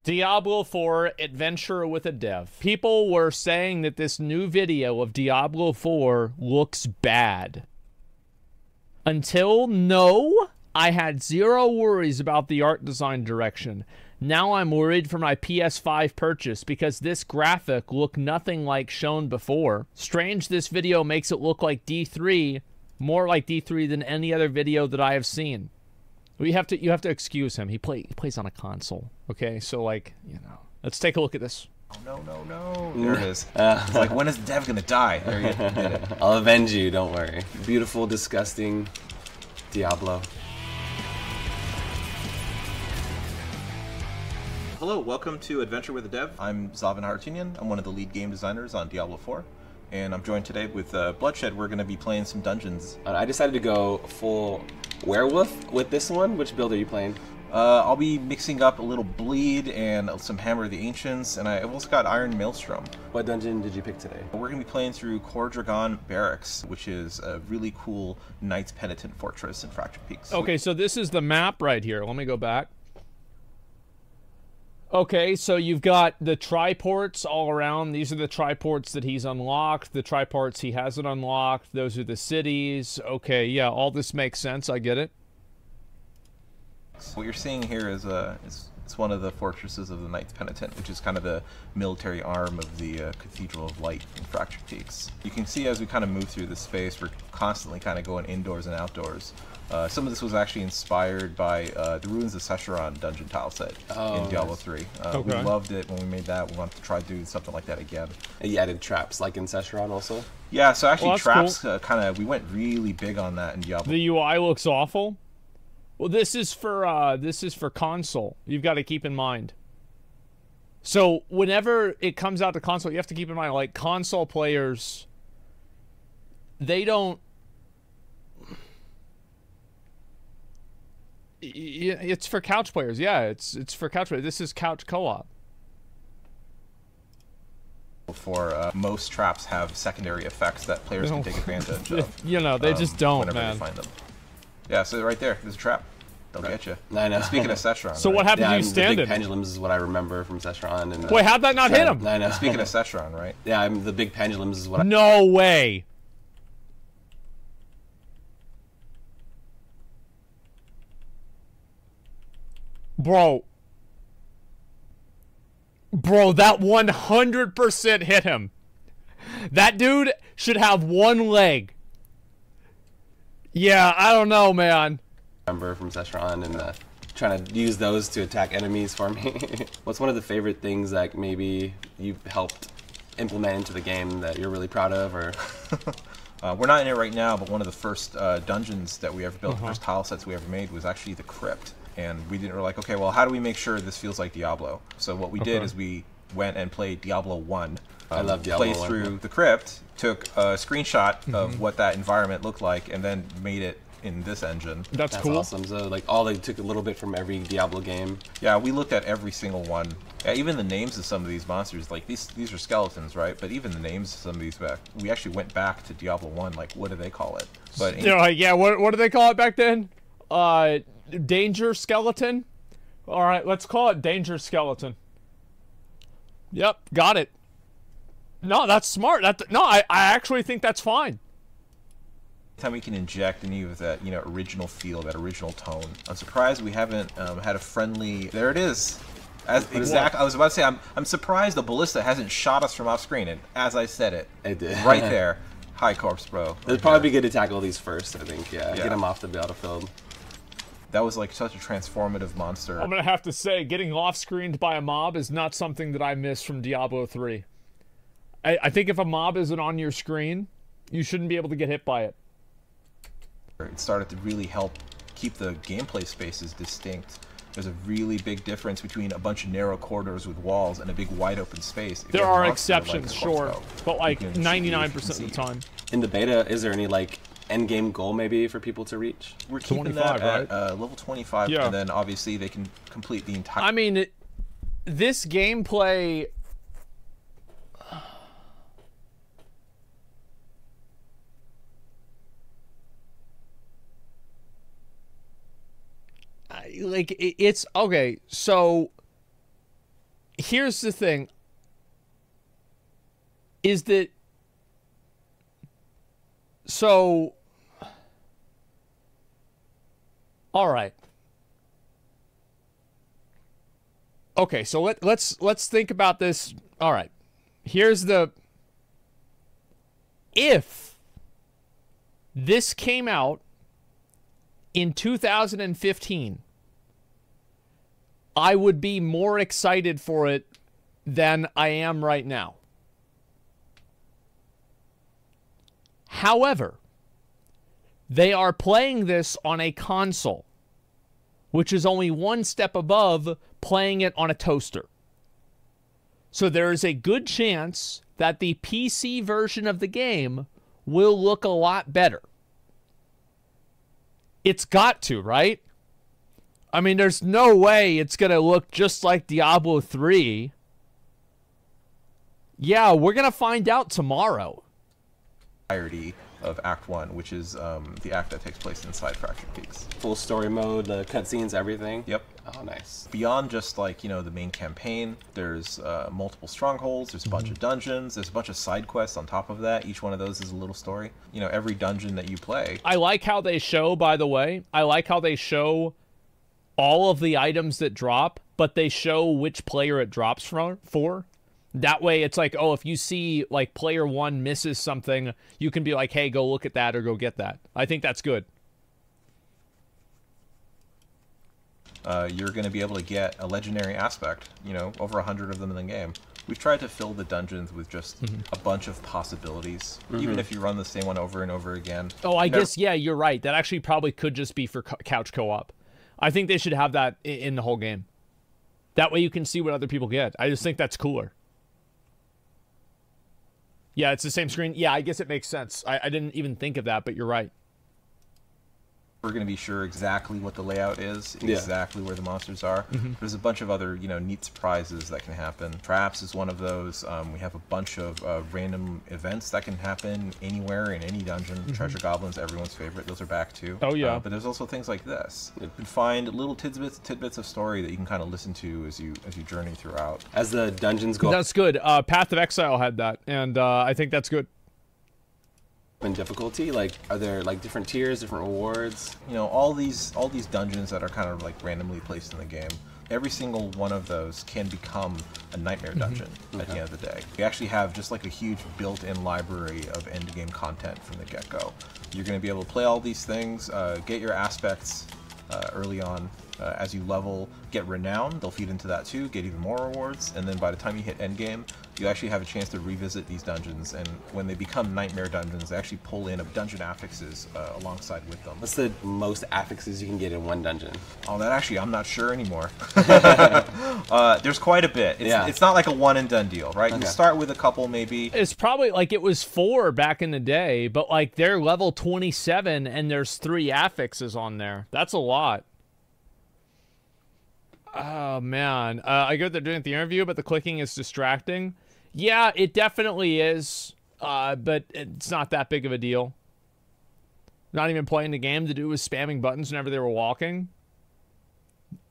Diablo 4 Adventure with a Dev. People were saying that this new video of Diablo 4 looks bad. Until no, I had zero worries about the art design direction. Now I'm worried for my PS5 purchase because this graphic looked nothing like shown before. Strange this video makes it look like D3, more like D3 than any other video that I have seen. You have to excuse him. He plays on a console. Okay, so like, you know. Let's take a look at this. Oh, no. There it is. It's like, when is Dev gonna die? There you did it. I'll avenge you, don't worry. Beautiful, disgusting Diablo. Hello, welcome to Adventure with a Dev. I'm Zavan Hartunian. I'm one of the lead game designers on Diablo 4. And I'm joined today with Bloodshed. We're going to be playing some dungeons. I decided to go full werewolf with this one. Which build are you playing? I'll be mixing up a little Bleed and some Hammer of the Ancients, and I've also got Iron Maelstrom. What dungeon did you pick today? We're going to be playing through Cor Dragon Barracks, which is a really cool Knights Penitent Fortress in Fractured Peaks. Okay, so this is the map right here. Let me go back. Okay, so you've got the triports all around. These are the triports that he's unlocked. The triports he hasn't unlocked. Those are the cities. Okay, yeah, all this makes sense. I get it. What you're seeing here is it's one of the fortresses of the Knights Penitent, which is kind of the military arm of the Cathedral of Light in Fractured Peaks. You can see as we kind of move through this space, we're constantly kind of going indoors and outdoors. Some of this was actually inspired by the Ruins of Sescheron dungeon tile set in Diablo 3. We loved it when we made that. We wanted to try doing something like that again. And you added traps like in Sescheron also? Yeah, so actually traps cool. we went really big on that in Diablo. The UI looks awful. Well, this is for console. You've got to keep in mind. So whenever it comes out to console, you have to keep in mind, like, console players, they don't. It's for couch players. Yeah, it's for couch players. This is couch co-op. For most traps have secondary effects that players can take advantage of. You know, they just don't, whenever man. They find them. Yeah, so right there, there's a trap. They'll get you. I know. Speaking of Sescheron. So right? what happened to you The standing? big pendulums is what I remember from Sescheron. And, wait, how'd that not hit him? I know. Speaking of Sescheron, right? Yeah, the big pendulums is what No way. Bro, that 100% hit him. That dude should have one leg. Yeah, I don't know, man. remember from Sescheron and trying to use those to attack enemies for me. What's one of the favorite things that maybe you've helped implement into the game that you're really proud of? Or we're not in it right now, but one of the first dungeons that we ever built, the first tile sets we ever made, was actually the Crypt. And we're like, okay, well, how do we make sure this feels like Diablo? So what we did is we went and played Diablo 1. I love Diablo 1. Played through the Crypt, took a screenshot of what that environment looked like, and then made it in this engine. That's cool. Awesome. So like they took a little bit from every Diablo game. Yeah, we looked at every single one. Yeah, even the names of some of these monsters, like these are skeletons, right? But even the names of some of these we actually went back to Diablo 1, like what do they call it? But yeah, what do they call it back then? Danger skeleton? Alright, let's call it Danger Skeleton. Yep, got it. No, that's smart. I actually think that's fine. Time we can inject any of that, original feel, that original tone. I'm surprised we haven't had a friendly. There it is. I was about to say, I'm surprised the ballista hasn't shot us from off screen, and as I said it did. Right there. Hi, Corpse Bro. It'd probably be good to tackle these first, I think. Yeah, get them off the battlefield. That was like such a transformative monster. I'm gonna have to say, getting off-screened by a mob is not something that I miss from Diablo 3. I think if a mob isn't on your screen, you shouldn't be able to get hit by it. It started to really help keep the gameplay spaces distinct. There's a really big difference between a bunch of narrow corridors with walls and a big wide open space. There are exceptions, sure, but like 99% of the time. In the beta, is there any like end game goal maybe for people to reach? We're keeping that at level 25, and then obviously they can complete the entire. I mean, this gameplay. Like, it's okay, so here's the thing. Is that... So... All right. Okay, so let's think about this. All right. Here's the... If this came out in 2015, I would be more excited for it than I am right now. However, they are playing this on a console, which is only one step above playing it on a toaster. So there is a good chance that the PC version of the game will look a lot better. It's got to, right? I mean, there's no way it's going to look just like Diablo 3. Yeah, we're going to find out tomorrow. Entirety of Act 1, which is the act that takes place inside Fractured Peaks. Full story mode, the cutscenes, everything? Yep. Oh, nice. Beyond just, like, you know, the main campaign, there's multiple strongholds, there's a bunch of dungeons, there's a bunch of side quests on top of that. Each one of those is a little story. You know, every dungeon that you play. I like how they show, by the way, I like how they show all of the items that drop, but they show which player it drops for. That way, it's like, oh, if you see, like, player 1 misses something, you can be like, hey, go look at that or go get that. I think that's good. You're going to be able to get a legendary aspect, you know, over 100 of them in the game. We've tried to fill the dungeons with just a bunch of possibilities, even if you run the same one over and over again. Oh, I guess, yeah, you're right. That actually probably could just be for couch co-op. I think they should have that in the whole game. That way you can see what other people get. I just think that's cooler. Yeah, it's the same screen. Yeah, I guess it makes sense. I didn't even think of that, but you're right. We're going to be sure exactly what the layout is, exactly where the monsters are. There's a bunch of other, you know, neat surprises that can happen. Traps is one of those. We have a bunch of random events that can happen anywhere in any dungeon. Treasure goblins, everyone's favorite. Those are back too. Oh yeah. But there's also things like this. You can find little tidbits of story that you can kind of listen to as you journey throughout. As the dungeons go. That's good. Path of Exile had that, and I think that's good. In difficulty, like, are there like different tiers, different rewards? You know, all these dungeons that are kind of like randomly placed in the game. Every single one of those can become a nightmare dungeon at the end of the day. We actually have just like a huge built-in library of endgame content from the get-go. You're going to be able to play all these things, get your aspects early on. As you level, get renown, they'll feed into that too, get even more rewards, and then by the time you hit endgame, you actually have a chance to revisit these dungeons, and when they become nightmare dungeons, they actually pull in dungeon affixes alongside with them. What's the most affixes you can get in one dungeon? Oh, that actually, I'm not sure anymore. There's quite a bit. It's not like a one and done deal, right? You can start with a couple maybe. It's probably, like, it was 4 back in the day, but, like, they're level 27, and there's 3 affixes on there. That's a lot. Oh, man. I get what they're doing at the interview, but the clicking is distracting. Yeah, it definitely is, but it's not that big of a deal. Not even playing the game to do with spamming buttons whenever they were walking.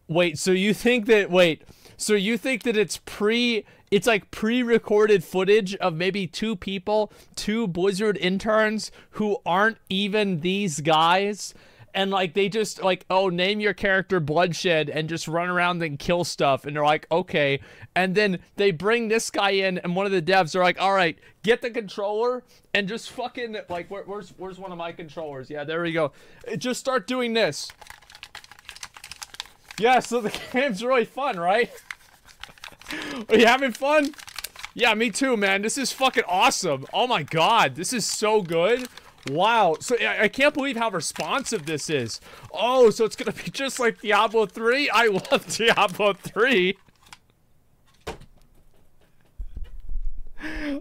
Wait, so you think that... Wait, so you think that it's like pre-recorded footage of maybe 2 people, 2 Blizzard interns who aren't even these guys... And, like, they just, like, oh, name your character Bloodshed and just run around and kill stuff. And they're like, okay. And then they bring this guy in, and one of the devs are like, all right, get the controller and just fucking, like, where's one of my controllers? Yeah, there we go. Just start doing this. Yeah, so the game's really fun, right? Are you having fun? Yeah, me too, man. This is fucking awesome. Oh, my God. This is so good. Wow, so I can't believe how responsive this is. Oh, so it's gonna be just like Diablo 3? I love Diablo 3.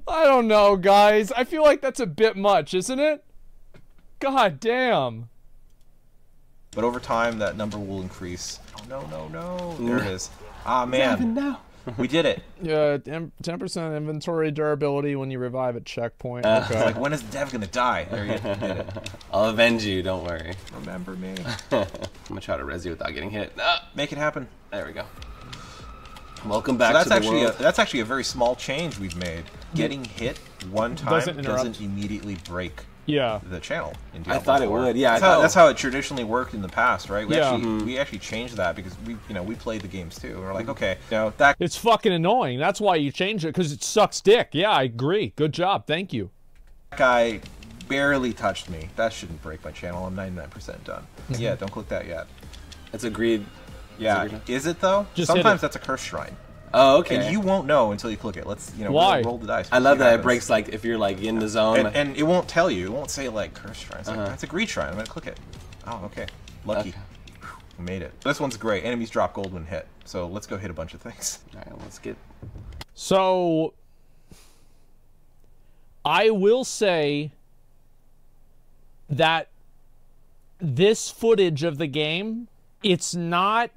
I don't know, guys. I feel like that's a bit much, isn't it? God damn. But over time, that number will increase. Oh, no. There it is. Ah, man. Now? We did it. Yeah, 10% inventory durability when you revive at checkpoint. Okay. Like, when is the dev gonna die? There you did it. I'll avenge you, don't worry. Remember me. I'm gonna try to res you without getting hit. Make it happen. There we go. Welcome back that's to the actually world. that's actually a very small change we've made. Getting hit one time doesn't immediately break the channel in Diablo I thought 4. it would. Yeah, that's how it traditionally worked in the past, right? We Yeah. we actually changed that because we played the games too. We're like, okay, that It's fucking annoying. That's why you change it, because it sucks dick. Yeah, I agree. Good job. Thank you. guy barely touched me. That shouldn't break my channel. I'm 99% done. Yeah, don't click that yet. It's agreed. Yeah, is it though? Just Sometimes that's a curse shrine. Oh, okay. And you won't know until you click it. Let's, Why? roll the dice. I love that it breaks, like, if you're, like, in the zone. And it won't tell you. It won't say, like, curse shrine. It's like, that's a greed shrine. I'm going to click it. Oh, okay. Lucky. Okay. We made it. This one's great. Enemies drop gold when hit. So let's go hit a bunch of things. All right, let's get... So, I will say that this footage of the game, it's not...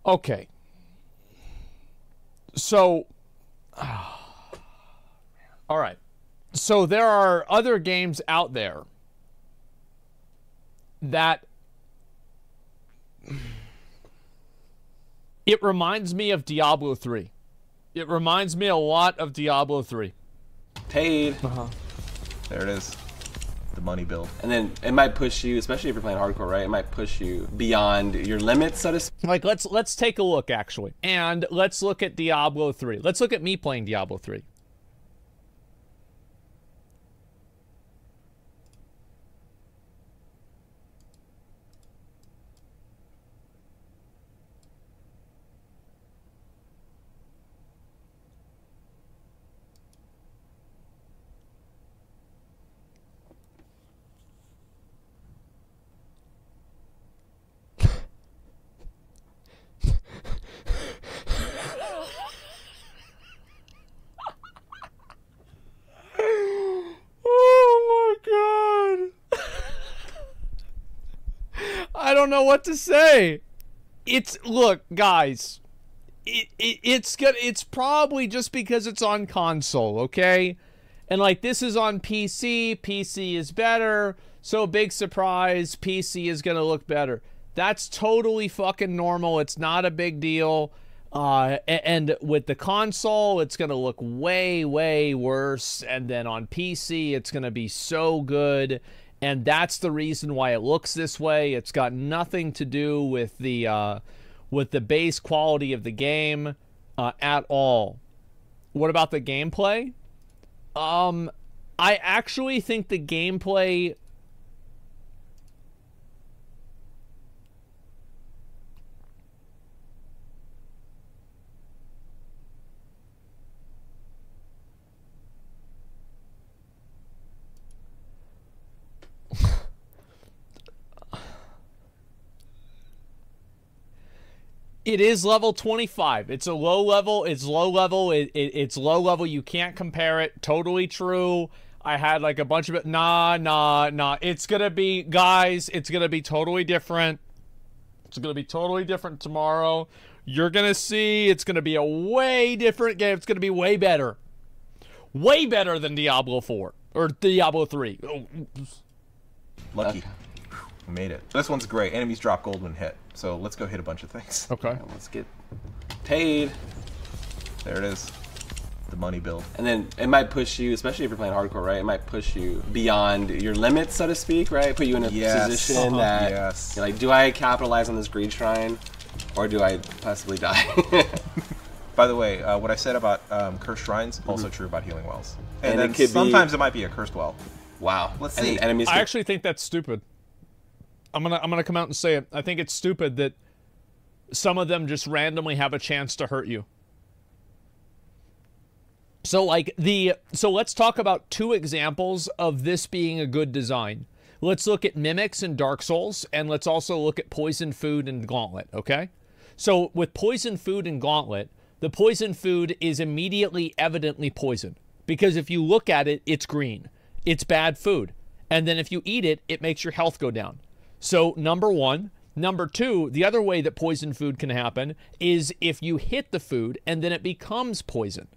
Okay. So, all right. So there are other games out there that it reminds me of Diablo 3. It reminds me a lot of Diablo 3. Paid. There it is. The money build. And then it might push you, especially if you're playing hardcore, right? It might push you beyond your limits, so to speak. Like, let's take a look, actually. And let's look at Diablo 3. Let's look at me playing Diablo 3. I don't know what to say. Look, guys. It's probably just because it's on console, okay? And like this is on PC. PC is better. So big surprise, PC is gonna look better. That's totally fucking normal. It's not a big deal. And with the console, it's gonna look way, way worse. And then on PC, it's gonna be so good. And that's the reason why it looks this way. It's got nothing to do with the base quality of the game at all. What about the gameplay? I actually think the gameplay... It is level 25. It's a low level. It's low level. It's low level. You can't compare it. Totally true. I had like a bunch of it. Nah. It's going to be, guys, it's going to be totally different. It's going to be totally different tomorrow. You're going to see it's going to be a way different game. It's going to be way better. Way better than Diablo 4 or Diablo 3. Lucky. Okay. We made it. This one's great. Enemies drop gold when hit. So let's go hit a bunch of things. Okay. All right, let's get paid. There it is. The money build. And then it might push you, especially if you're playing hardcore, right? It might push you beyond your limits, so to speak, right? Put you in a position that you're like, do I capitalize on this greed shrine, or do I possibly die? By the way, what I said about cursed shrines, also true about healing wells. And then it could sometimes it might be a cursed well. Wow. Let's And see. then enemies I actually think that's stupid. I'm gonna come out and say it. I think it's stupid that some of them just randomly have a chance to hurt you. So let's talk about two examples of this being a good design. Let's look at mimics in Dark Souls, and let's also look at poison food and Gauntlet, okay? So with poison food and Gauntlet, the poison food is immediately evidently poison, because if you look at it, it's green. It's bad food. And then if you eat it, it makes your health go down. So number one. Number two, the other way that poison food can happen is if you hit the food and then it becomes poison.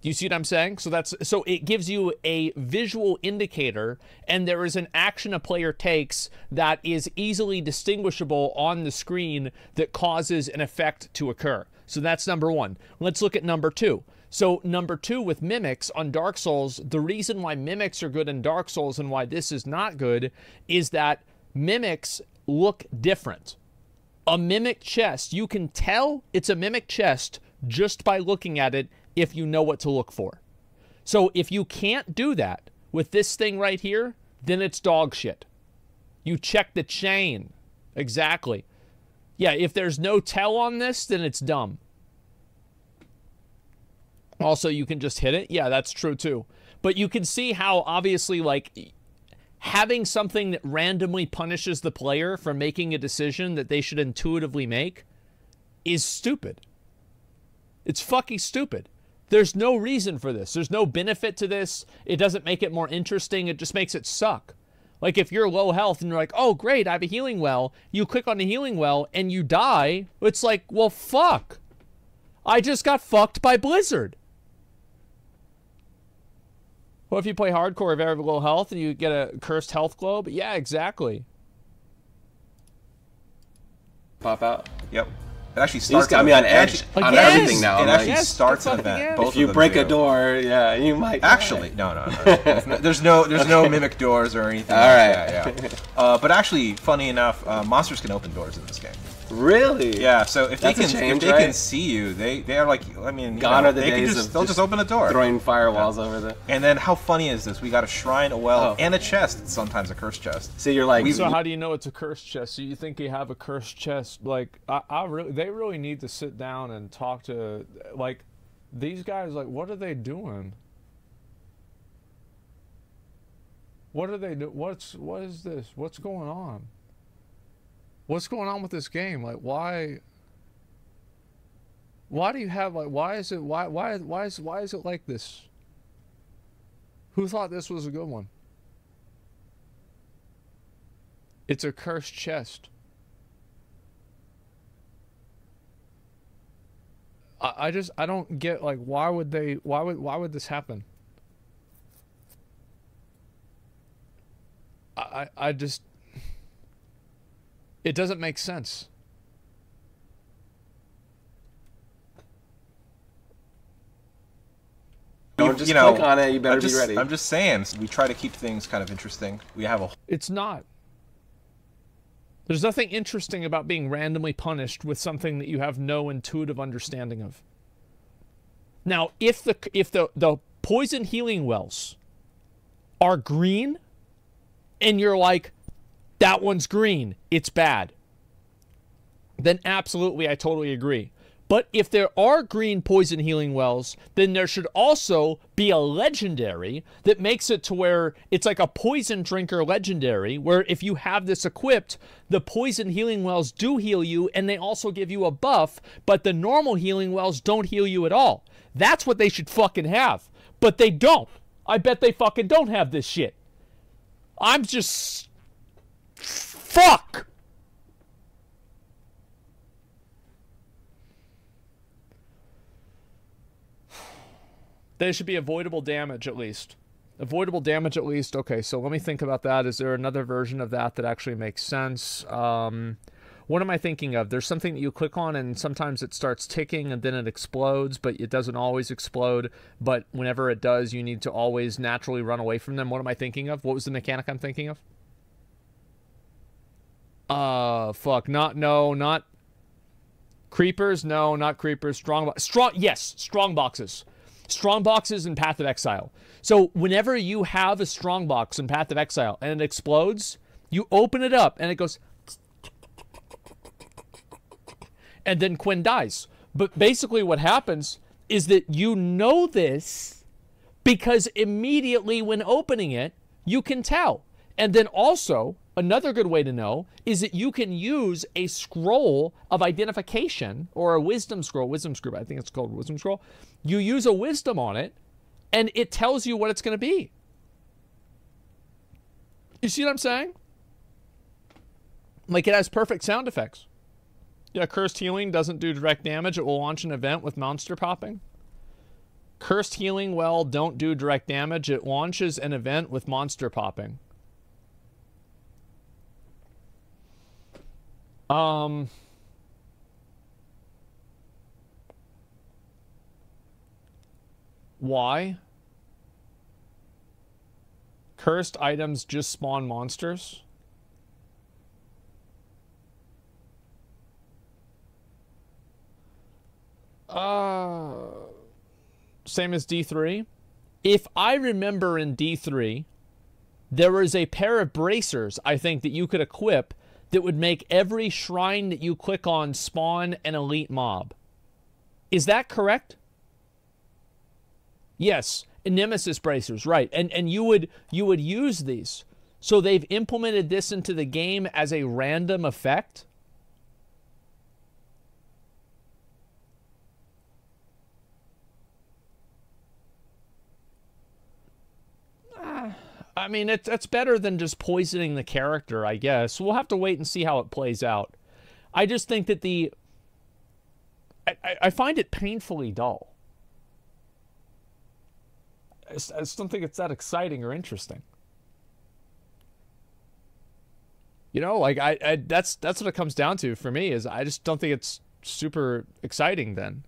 Do you see what I'm saying? So it gives you a visual indicator, and there is an action a player takes that is easily distinguishable on the screen that causes an effect to occur. So that's number one. Let's look at number two. So number two with mimics on Dark Souls, the reason why mimics are good in Dark Souls and why this is not good is that mimics look different. A mimic chest, you can tell it's a mimic chest just by looking at it if you know what to look for. So if you can't do that with this thing right here, then it's dog shit. You check the chain. Exactly. Yeah, if there's no tell on this, then it's dumb. Also, you can just hit it. Yeah, that's true too. But you can see how obviously, like, having something that randomly punishes the player for making a decision that they should intuitively make is stupid. It's fucking stupid. There's no reason for this. There's no benefit to this. It doesn't make it more interesting. It just makes it suck. Like, if you're low health and you're like, oh, great, I have a healing well. You click on the healing well and you die. It's like, well, fuck. I just got fucked by Blizzard. Well, if you play hardcore, if you have low health and you get a cursed health globe, yeah, exactly. Pop out. Yep. It actually starts. He's got me on edge on everything now. It actually starts an event. If you break a door, yeah, you might. Actually, no. There's no mimic doors or anything. All right. Yeah. But actually, funny enough, monsters can open doors in this game. Really? Yeah. So if they can see you, they are like, I mean, gone are the days of they'll just open a door, throwing firewalls over the. And then how funny is this? We got a shrine, a well, and a chest. Sometimes a cursed chest. So you're like. So how do you know it's a cursed chest? So you think you have a cursed chest? Like, they really need to sit down and talk to, like, these guys. Like, what are they doing? What are they do? What is this? What's going on? What's going on with this game? Like, why do you have, like, why is it like this? Who thought this was a good one? It's a cursed chest. I don't get, like, why would this happen? I just, it doesn't make sense. Don't just click on it, you better be ready. I'm just saying, we try to keep things kind of interesting. We have a... It's not. There's nothing interesting about being randomly punished with something that you have no intuitive understanding of. Now, if the poison healing wells are green, and you're like, that one's green, it's bad, then absolutely, I totally agree. But if there are green poison healing wells, then there should also be a legendary that makes it to where it's like a poison drinker legendary, where if you have this equipped, the poison healing wells do heal you, and they also give you a buff, but the normal healing wells don't heal you at all. That's what they should fucking have. But they don't. I bet they fucking don't have this shit. I'm just... Fuck! There should be avoidable damage at least. Avoidable damage at least. Okay, so let me think about that. Is there another version of that that actually makes sense? What am I thinking of? There's something that you click on and sometimes it starts ticking and then it explodes, but it doesn't always explode. But whenever it does, you need to always naturally run away from them. What am I thinking of? What was the mechanic I'm thinking of? Fuck. Not creepers. No, not creepers. Yes, strong boxes. Strong boxes in Path of Exile. So whenever you have a strong box in Path of Exile and it explodes, you open it up and it goes, and then Quinn dies. But basically what happens is that you know this because immediately when opening it, you can tell. And then also, another good way to know is that you can use a scroll of identification or a wisdom scroll, I think it's called wisdom scroll. You use a wisdom on it and it tells you what it's going to be. You see what I'm saying? Like, it has perfect sound effects. Yeah, cursed healing doesn't do direct damage. It will launch an event with monster popping. Cursed Healing Well don't do direct damage. It launches an event with monster popping. Why? Cursed items just spawn monsters? Same as D3. If I remember in D3, there was a pair of bracers, I think, that you could equip that would make every shrine that you click on spawn an elite mob. Is that correct? Yes, Nemesis bracers, right. And you would use these. So they've implemented this into the game as a random effect? I mean, it's better than just poisoning the character, I guess. We'll have to wait and see how it plays out. I just think that I find it painfully dull. I just don't think it's that exciting or interesting. You know, like, that's what it comes down to for me, is I just don't think it's super exciting then.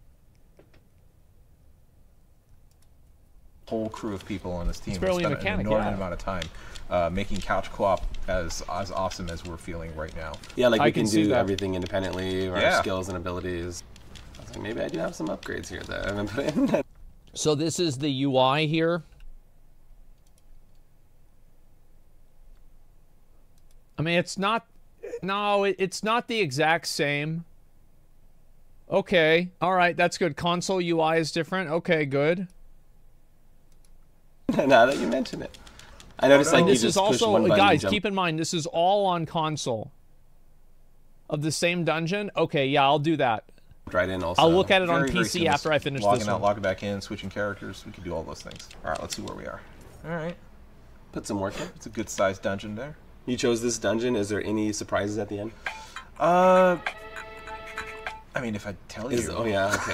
Whole crew of people on this team It's barely a spent mechanic, an inordinate amount of time making couch co-op as awesome as we're feeling right now. Yeah, like I we can can see do that. everything independently, our skills and abilities. I was like, maybe I do have some upgrades here that I haven't put in. So this is the UI here. I mean, it's not... No, it's not the exact same. Okay. All right, that's good. Console UI is different. Okay, good. Now that you mention it, I noticed like this you is just push also, one button, guys, you keep in mind, this is all on console. Of the same dungeon? Okay, yeah, I'll do that. jump right in. Also, I'll look at it on Very, very PC seamless. after I finish logging this out, one. logging back in, switching characters. We can do all those things. All right, let's see where we are. All right, put some work in. it's a good sized dungeon there. You chose this dungeon. Is there any surprises at the end? I mean, if I tell you. Oh yeah, okay.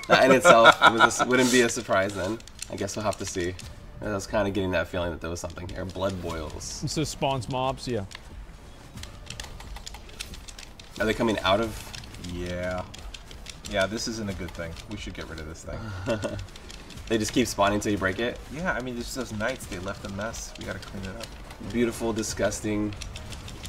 That in itself wouldn't be a surprise then. I guess we'll have to see. I was kind of getting that feeling that there was something here. Blood boils. This is spawns mobs, yeah. Are they coming out of? Yeah. Yeah, this isn't a good thing. We should get rid of this thing. They just keep spawning until you break it. Yeah, I mean, it's those knights. They left a mess. We gotta clean it up. Beautiful, disgusting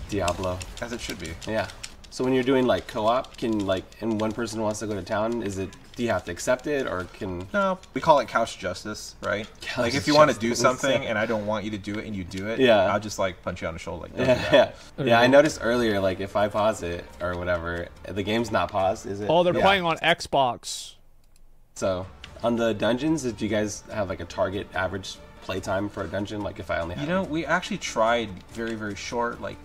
Diablo. As it should be. Yeah. So when you're doing like co-op, can like, and one person wants to go to town, do you have to accept it, or can? No, we call it couch justice, right? Couch like if you want to do justice. something and I don't want you to do it and you do it, Yeah. I'll just like punch you on the shoulder like, Yeah. I noticed earlier, like if I pause it or whatever, the game's not paused, is it? Oh, they're Yeah. playing on Xbox. So on the dungeons, did you guys have like a target average playtime for a dungeon? Like if I only had, You know, we actually tried very, very short, like,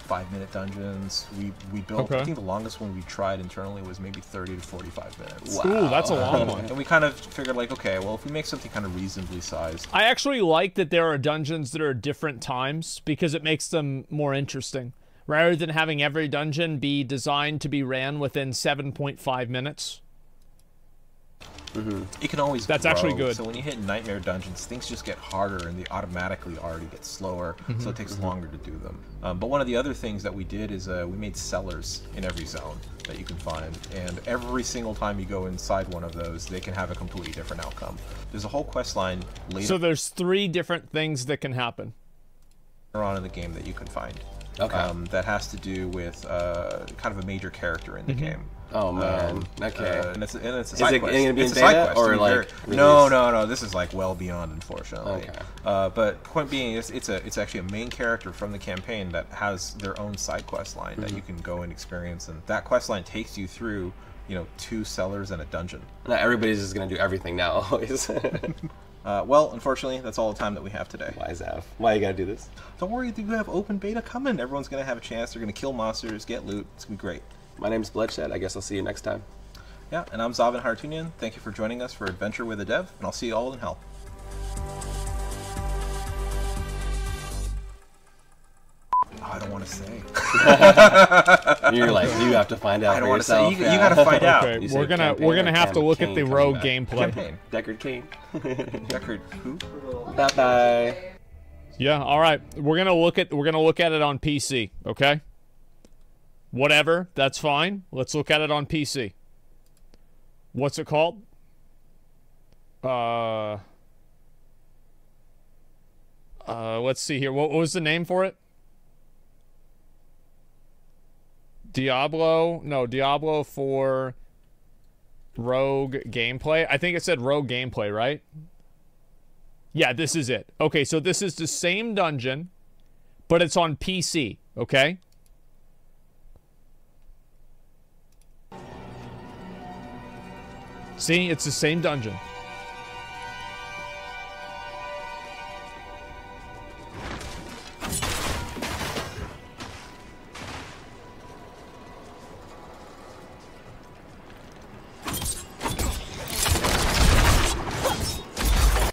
5-minute dungeons. We built, Okay. I think the longest one we tried internally was maybe 30 to 45 minutes. Wow. Ooh, that's a long one. And we kind of figured like, okay, well, if we make something kind of reasonably sized. I actually like that there are dungeons that are different times because it makes them more interesting. Rather than having every dungeon be designed to be ran within 7.5 minutes. It can always That's grow. actually good. So when you hit nightmare dungeons, things just get harder and they automatically already get slower, so it takes longer to do them. But one of the other things that we did is we made cellars in every zone that you can find, and every single time you go inside one of those, they can have a completely different outcome. There's a whole quest line later So there's 3 different things that can happen. on in the game that you can find. Okay. That has to do with kind of a major character in the game. Oh man. Okay. And it's a Is side it quest. gonna be It's in a side beta quest. or I mean, like no. This is like well beyond, unfortunately. Okay. But point being, it's actually a main character from the campaign that has their own side quest line that you can go and experience, and that quest line takes you through, 2 cellars and a dungeon. Not everybody's just gonna do everything now. Always. Well, unfortunately, that's all the time that we have today. Why, Zav? Why you gotta do this? Don't worry, you have open beta coming. Everyone's gonna have a chance. They're gonna kill monsters, get loot. It's gonna be great. My name's Bloodshed. I guess I'll see you next time. Yeah, and I'm Zavin Hartunian. Thank you for joining us for Adventure with a Dev, and I'll see you all in hell. Oh, I don't want to say. You're like, you have to find out. I don't want to say you gotta find out. Okay, we're gonna have to look at the rogue gameplay. Deckard Cain. Deckard who? Bye bye. Yeah, all right. We're gonna look at it on PC. Okay. Whatever, that's fine. Let's look at it on PC. What's it called? Let's see here. What was the name for it? Diablo? No, Diablo for Rogue Gameplay. I think it said Rogue Gameplay, right? Yeah, this is it. Okay, so this is the same dungeon, but it's on PC, okay? See, it's the same dungeon.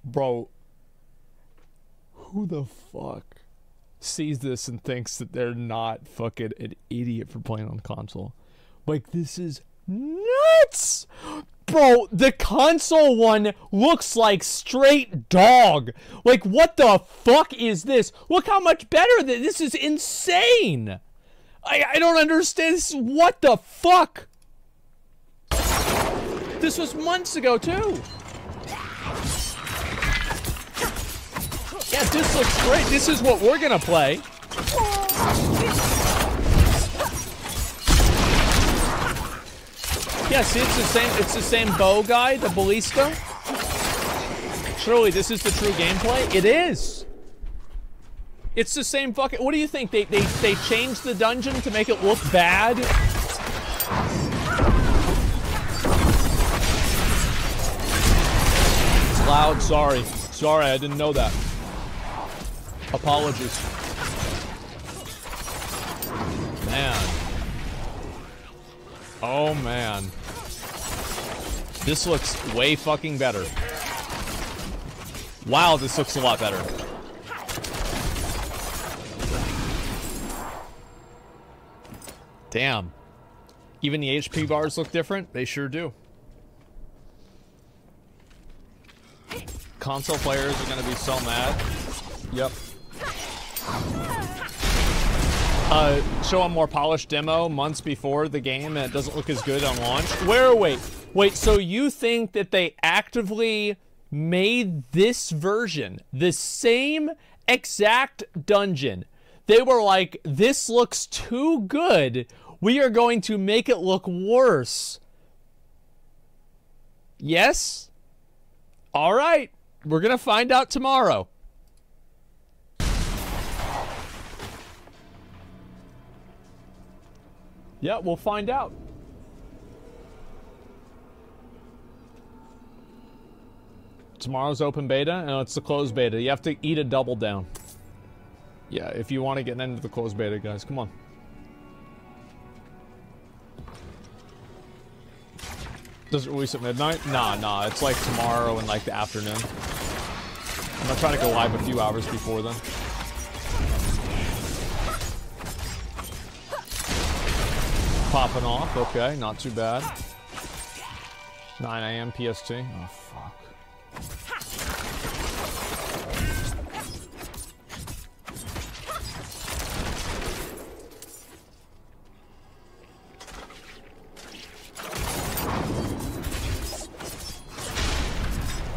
Bro, who the fuck sees this and thinks that they're not fucking an idiot for playing on console? Like, this is nuts! Bro, the console one looks like straight dog. Like, what the fuck is this? Look how much better this is. Insane. I don't understand. What the fuck? This was months ago, too. Yeah, this looks great. This is what we're gonna play. Yeah, see, it's the same bow guy, the ballista. Surely this is the true gameplay? It is. It's the same fucking. What do you think? They changed the dungeon to make it look bad? It's loud. Sorry, I didn't know that. Apologies. Man. Oh, man. This looks way fucking better. Wow, this looks a lot better. Damn. Even the HP bars look different? They sure do. Console players are gonna be so mad. Yep. Show a more polished demo months before the game and it doesn't look as good on launch. Wait, so you think that they actively made this version, the same exact dungeon? They were like, this looks too good. We are going to make it look worse. Yes? All right. We're going to find out tomorrow. Yeah, we'll find out. Tomorrow's open beta, and it's the closed beta. You have to eat a double down. Yeah, if you want to get into the closed beta, guys, come on. Does it release at midnight? Nah, it's like tomorrow in like the afternoon. I'm gonna try to go live a few hours before then. Popping off, okay, not too bad. 9 AM PST. Oh, fuck.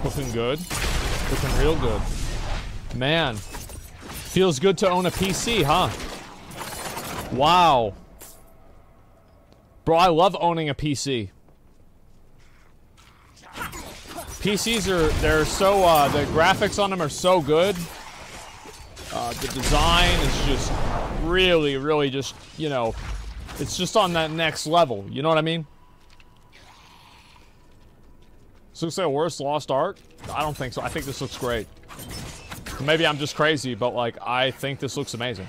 Looking good. Looking real good. Man. Feels good to own a PC, huh? Wow. Bro, I love owning a PC. PCs they're so, the graphics on them are so good. The design is just really just, you know, it's just on that next level. You know what I mean? This looks like a worse Lost Ark? I don't think so. I think this looks great. Maybe I'm just crazy, but, like, I think this looks amazing.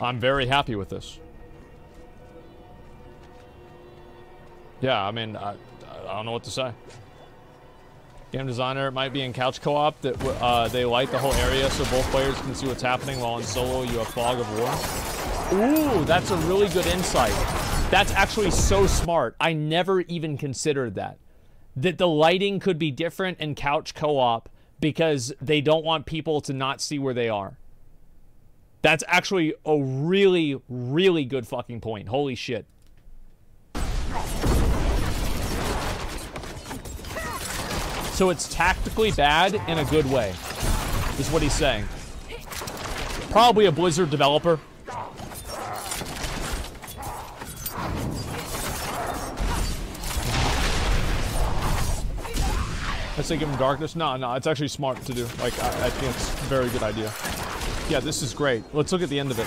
I'm very happy with this. Yeah, I mean, I don't know what to say. Game designer, it might be in couch co-op that they light the whole area so both players can see what's happening while in solo you have fog of war. Ooh, that's a really good insight. That's actually so smart. I never even considered that. That the lighting could be different in couch co-op because they don't want people to not see where they are. That's actually a really, really good fucking point. Holy shit. So it's tactically bad in a good way, is what he's saying. Probably a Blizzard developer. Let's say give him darkness. No, it's actually smart to do. Like, I think it's a very good idea. Yeah, this is great. Let's look at the end of it.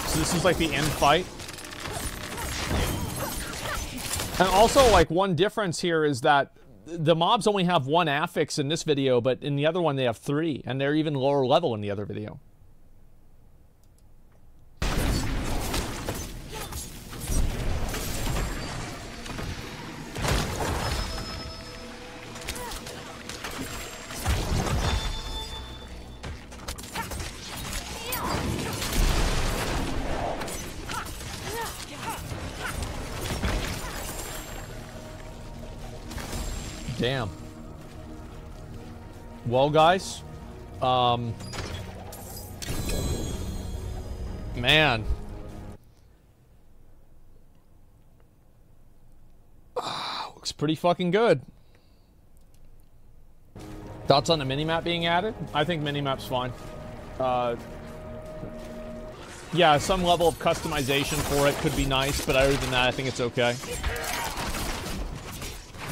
So this is like the end fight. And also, like, one difference here is that the mobs only have one affix in this video, but in the other one they have 3, and they're even lower level in the other video. Damn. Well, guys, man, looks pretty fucking good. Thoughts on the minimap being added? I think minimap's fine. Yeah, some level of customization for it could be nice, but other than that, I think it's okay.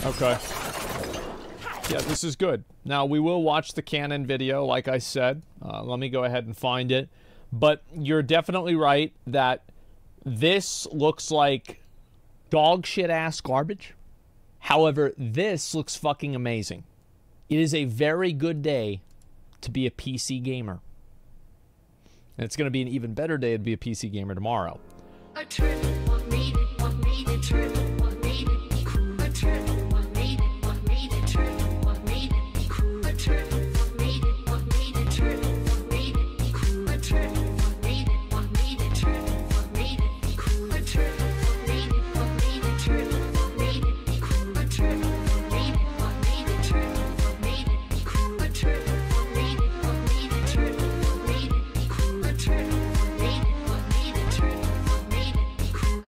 Okay. Yeah, this is good. Now, we will watch the canon video, like I said. Let me go ahead and find it. But you're definitely right that this looks like dog shit-ass garbage. However, this looks fucking amazing. It is a very good day to be a PC gamer. And it's going to be an even better day to be a PC gamer tomorrow. A truth, what needed, truth.